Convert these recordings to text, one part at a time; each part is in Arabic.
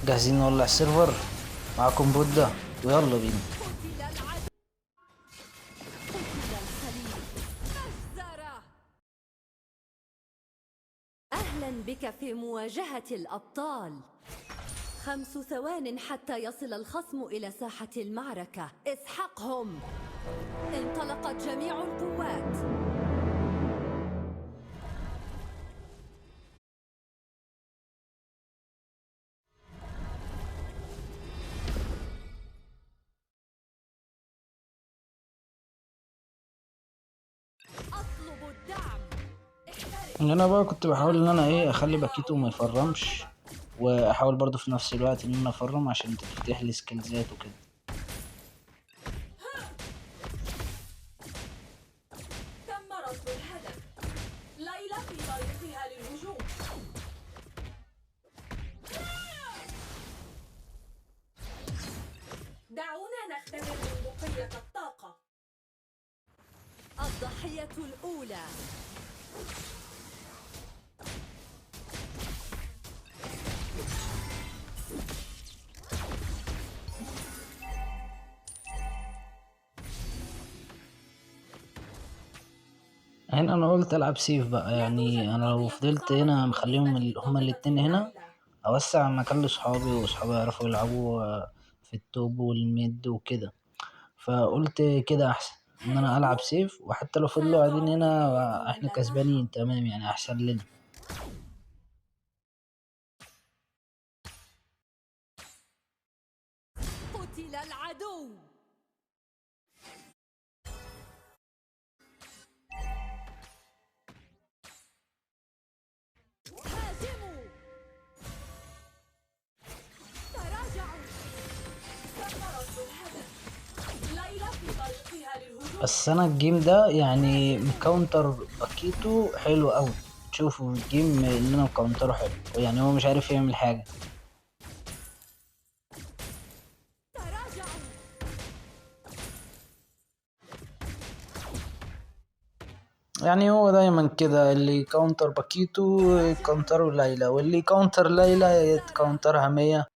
جاهزين نولع السيرفر؟ معاكم بودة ويلا بينا. أهلا بك في مواجهة الأبطال. 5 ثوان حتى يصل الخصم إلى ساحة المعركة. اسحقهم. انطلقت جميع القوات. أطلب الدعم. انا بقى كنت بحاول ان انا اخلي باكيتو ما يفرمش، واحاول برضو في نفس الوقت ان انا افرم عشان تفتح لي سكيلزات وكده. تم رصد الهدف. ليلى في طريقها للهجوم. دعونا نختبر بندقية الطاقة. الضحية الأولى. هنا انا قلت العب سيف بقى، لا يعني توجد انا لو قضية فضلت صعبة هنا بالنسبة مخليهم هما للضابط الاتنين هنا، ليلى. اوسع مكان لاصحابي واصحابي يعرفوا يلعبوا في التوب والميد وكده. فقلت كده احسن ان انا العب هاربون سيف، وحتى لو فضلوا قاعدين سيقع في هنا أيدينا احنا لا نرحم. كسبانين تمام، يعني احسن لنا. قتل العدو. هاجموا. تراجعوا. تم رصد الهدف. ليلى في طريقها للهجوم. بس انا الجيم ده يعني مكاونتر باكيتو حلو قوي. تشوفوا الجيم ان انا مكاونتره حلو، يعني هو مش عارف يعمل حاجة. تراجعوا. يعني هو دايما كده، اللي يكاونتر باكيتو هاجموا. يكاونتره ليلى، واللي يكاونتر ليلى سارة. يتكاونترها 100.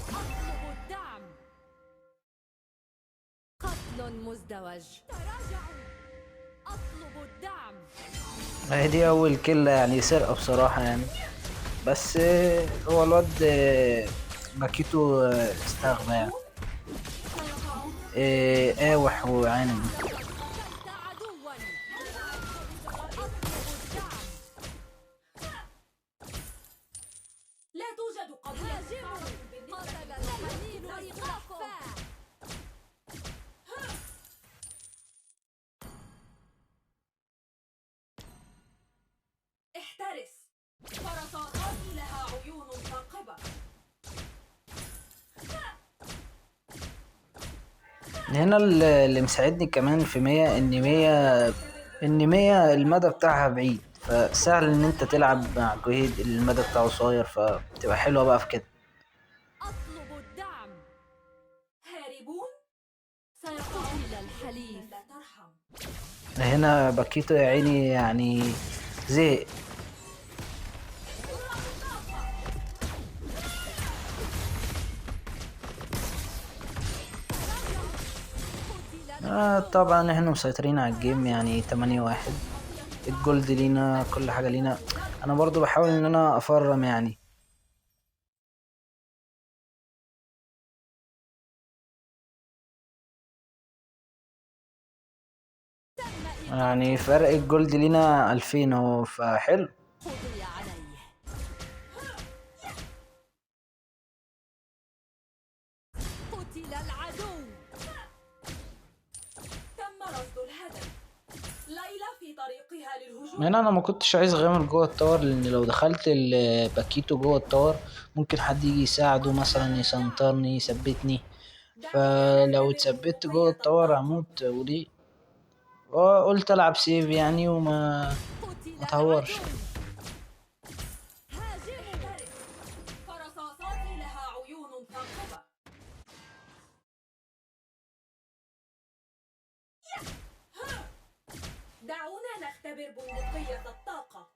أطلب الدعم. قتل مزدوج. تراجعوا. أطلب الدعم. هي دي اول كلة، يعني سرقة بصراحة يعني. بس هو الواد باكيتو استغبى يعني. هاربون سيقعون في قاوح وعاند. قتلت عدوا. أطلب الدعم. لا توجد قضية صعبة بالنسبة قتل الحليف إيقافه. احترس. فرصاصاتي لها عيون ثاقبة. هنا اللي مساعدني كمان في 100 ان دعونا 100 نختبر ان بندقية 100 المدى الطاقة. بتاعها بعيد، فسهل ان انت تلعب مع جهيد المدى بتاعه صغير، فبتبقى حلوة بقى في كده. أطلب الدعم. هاربون سيقعون إلى الحليف لا ترحم. هنا باكيتو يا عيني يعني زهق. قتل العدو. طبعا احنا مسيطرين على الجيم، يعني 8-1. قضية الجولد صعبة لينا، بالنسبة كل حاجة للضابط لينا. ليلى. انا برضو بحاول ان انا افرم يعني. تم يعني فرق إيقافه. الجولد لينا 2000 اهو، فحلو. قضي عليه. قتل العدو. تم رصد الهدف. ليلى في طريقها للهجوم. هنا انا ما كنتش عايز اغامر جوه التور، لان لو دخلت الباكيتو جوه التور ممكن حد يجي يساعده، قتل مثلا الدعم. يسنطرني يثبتني. دعونا فلو نختبر اتثبت جوه بندقية التور الطاقة. اموت ودي. وقلت العب سيف يعني، قتل ما العدو. تهورش. هاجموا. احترس. فرصاصاتي لها عيون ثاقبة. دعونا نختبر بندقية الطاقة.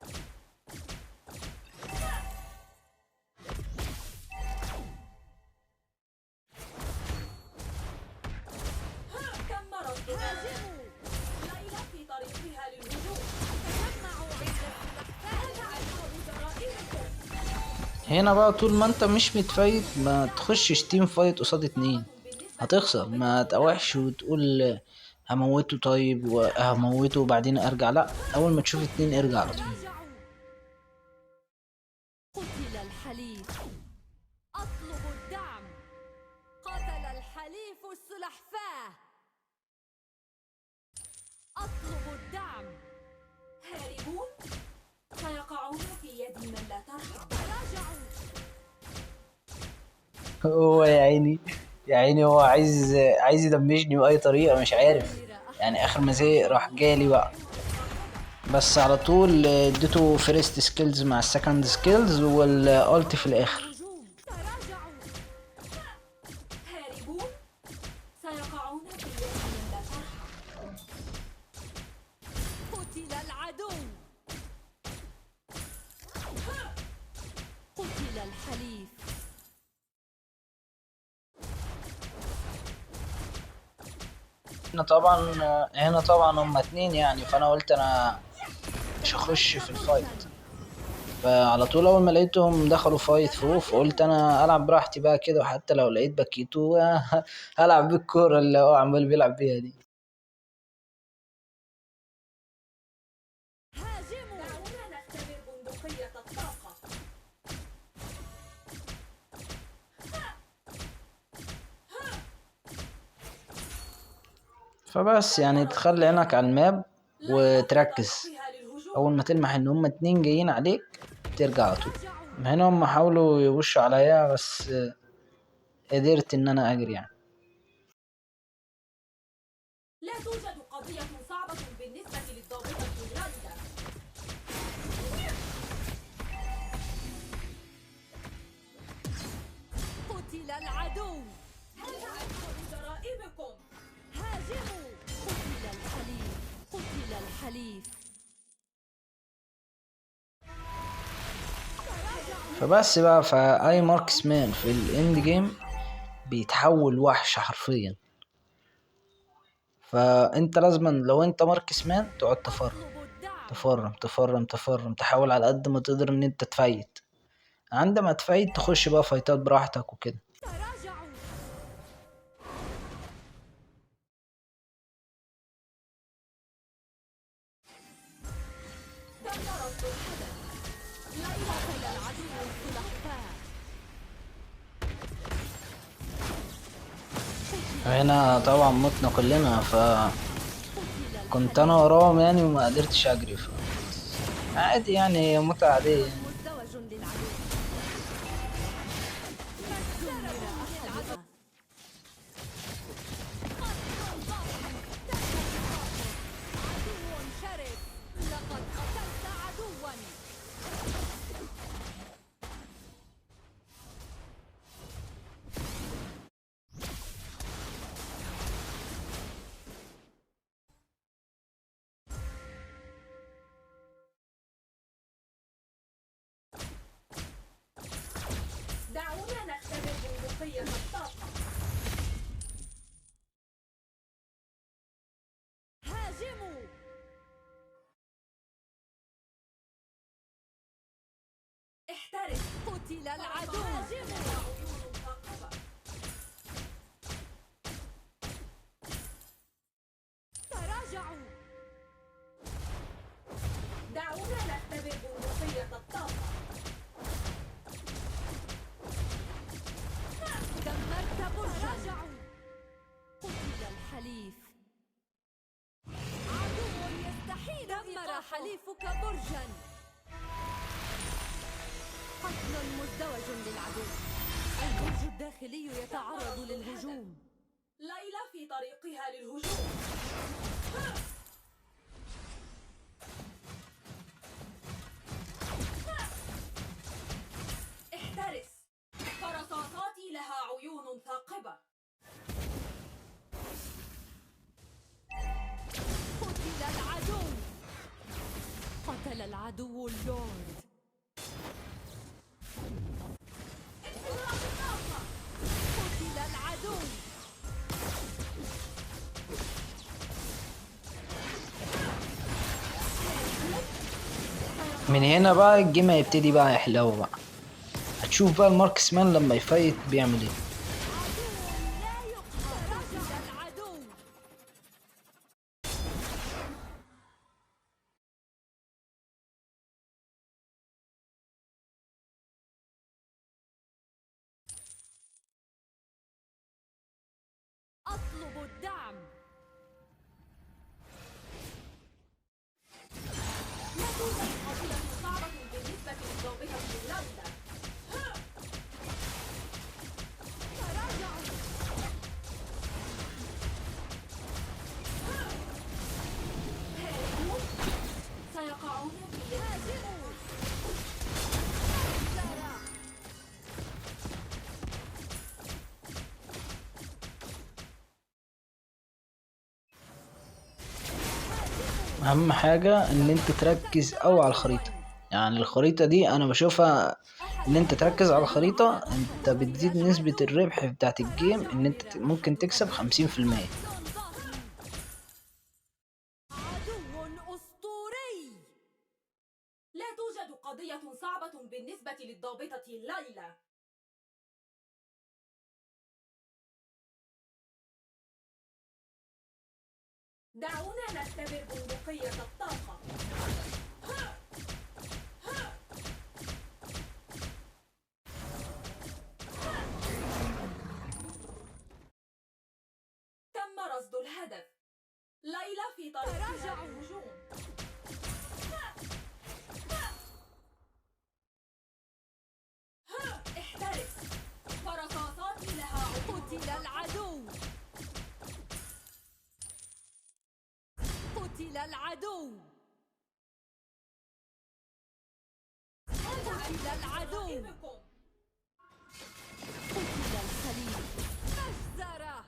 هنا بقى طول ما انت مش متفايت ما تخشش تيم فايت قصاد اتنين، بالنسبة هتخسر. ما للضغط تقاوحش وتقول هموته طيب وهموته وبعدين ارجع، لا، اول ما تشوف اتنين ارجع على طول. تراجعوا. قتل الحليف. أطلب الدعم. قتل الحليف السلحفاة. أطلب الدعم. هاربون سيقعون في يد من لا ترحم. تراجعوا. هو يا عيني، يا عيني، هو عايز يدمجني بأي طريقة، مش عارف. يعني آخر ما زهق راح جالي بقى، بس على طول اديته فيرست سكيلز مع السكند سكيلز والالت في الآخر. الهجوم. تراجعوا. هاربون سيقعون في يد من لا ترحم. قتل العدو. قتل الحليف. هنا طبعا هما اتنين يعني، فانا قلت انا مش هخش في الفايت. فعلى طول اول ما لقيتهم دخلوا فايت فوق، فقلت انا العب براحتي بقى كده، وحتى لو لقيت باكيتو هلعب بالكورة اللي هو عمال بيلعب بيها دي. هاجموا. دعونا نختبر بندقية الطاقة. فبس يعني تخلي عينك على الماب لايلا في وتركز. طريقها للهجوم. اول ما تلمح ان هما اتنين جايين عليك ترجع على طول. تراجعوا. هنا هم حاولوا يوشوا عليا، بس قدرت ان انا اجري يعني. لا توجد قضية صعبة بالنسبة للضابطة لايلا. قتل العدو. هل أنتم بجرائمكم؟ هاجموا. قتل الحليف. قتل الحليف. فبس بقى، فاي ماركسمان في الاند جيم بيتحول وحش حرفيا. فانت لازما لو انت ماركسمان تقعد تفرم اطلب الدعم. تفرم تفرم تفرم، تحاول على قد ما تقدر ان انت تفايت. عندما تفايت تخش بقى فايتات براحتك وكده. تراجعوا. دمرت الهدف. لايلا قتل العدو السلحفاة. هنا طبعا متنا كلنا، فكنت قتل انا وراهم يعني وما قدرتش اجري. عادي يعني، متعة عادية يعني. مزدوج للعدو. دمر أحدها. عدو شرس. لقد قتلت عدوا. دعونا نختبر بندقية الطاقة. هاجموا. احترس. قتل العدو. هاجموا. عيون ثاقبة. تراجعوا. دعونا نختبر بندقية الطاقة. دمرت برجا. تراجعوا. قتل الحليف. عدو يستحيل. دمر حليفك برجا. قتل مزدوج للعدو. البرج الداخلي يتعرض للهجوم. ليلى في طريقها للهجوم. احترس. فرصاصاتي لها عيون ثاقبة. قتل العدو. قتل العدو اللورد. قتل العدو. من هنا بقى الجيم هيبتدي بقى يحلو بقى. هتشوف بقى الماركسمان لما يفايت بيعمل ايه. لا يقهر. رجع العدو. أطلب الدعم. لا توجد قضية صعبة بالنسبة لضابطة الليلة. تراجعوا. هاربون سيقعون في يد هاجموا. زرع. اهم حاجة ان انت تركز اوي على الخريطة. يعني الخريطة دي انا بشوفها ان انت تركز على الخريطة، انت بتزيد نسبة الربح بتاعت الجيم، ان انت ممكن تكسب 50%. عدو أسطوري. لا توجد قضية صعبة بالنسبة للضابطة الليلة. دعونا نختبر بندقية الطاقة. تم رصد الهدف. ليلى في طريقها تراجعوا. للهجوم. احترس، فرصاصاتي لها عقول. قتل العدو. قتل العدو. قتل العدو. بكم. قتل الخليل. مجزرة.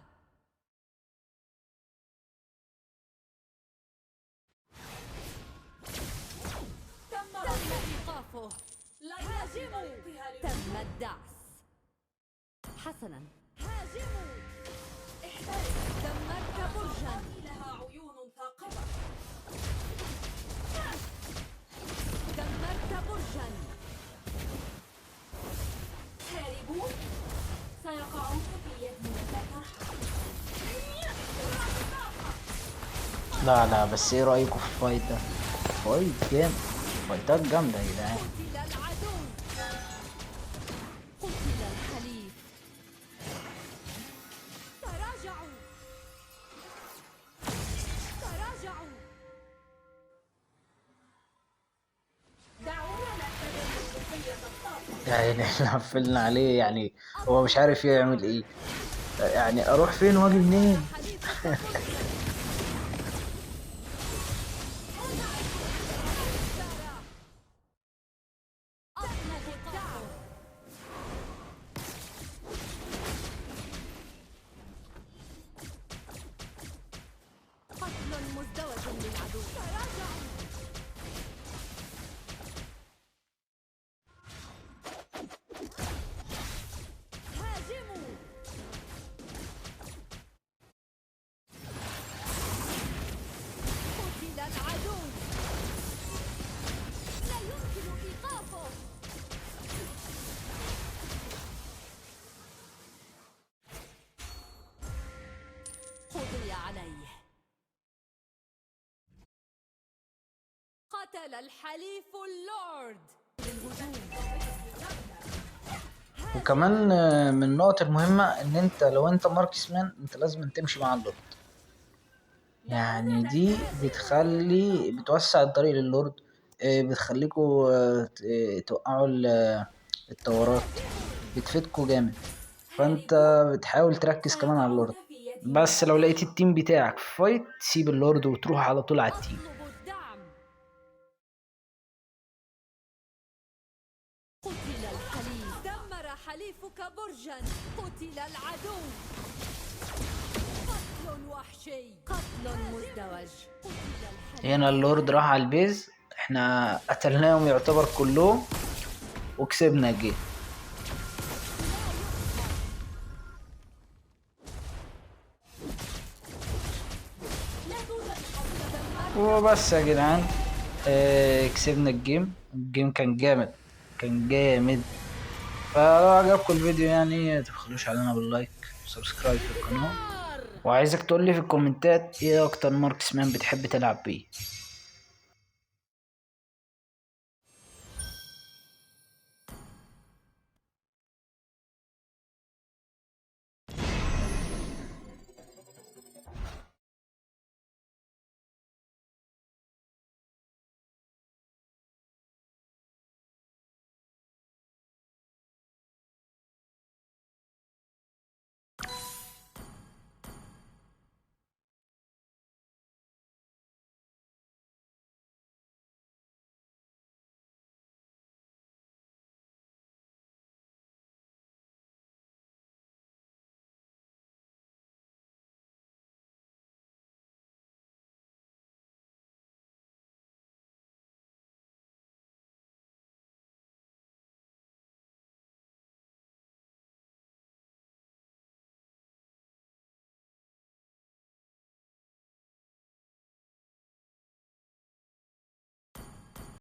تم تم رصد إيقافه. ليلى في هاجموا. طريقها تم للهجوم. الدعس. حسنا. هاجموا. احترس، دمرت برجا. فرصاصاتي لها عيون ثاقبة. دمرت برجا. هاربون سيقعون في يد من لا ترحم. لا لا، بس ايه رأيكم في الفايت ده؟ فايت جامد، فايتات جامدة يا جدعان. قتل العدو. قتل الحليف. تراجعوا. تراجعوا. دعونا نختبر بندقية الطاقة. يعني احنا قفلنا عليه، يعني هو مش عارف يعمل ايه. يعني اروح فين واجي منين؟ حليفك برجا. أطلب الدعم. قتل مزدوج للعدو. تراجعوا. هاجموا. قتل العدو. لا يمكن إيقافه. قضي عليه. قتل الحليف اللورد. للهجوم. وكمان من النقط المهمة ان انت لو انت ماركسمان انت لازم تمشي مع اللورد. يعني دي بتوسع الطريق للورد، بتخليكوا توقعوا التورات، بتفيدكوا جامد. فانت بتحاول تركز كمان على اللورد، بس لو لقيت التيم بتاعك في فايت سيب اللورد وتروح على طول على التيم. أطلب الدعم. قتل الحليف. دمر حليفك برجا. قتل العدو. قتل وحشي. قتل مزدوج. قتل الحليف. هنا اللورد راح على البيز، احنا قتلناهم يعتبر كلهم وكسبنا الجيم. وبس يا جدعان، كسبنا الجيم. الجيم كان جامد، كان جامد. فلو عجبكم الفيديو يعني متبخلوش علينا باللايك وسبسكرايب في القناة، وعايزك تقولي في الكومنتات ايه اكتر ماركسمان بتحب تلعب بيه.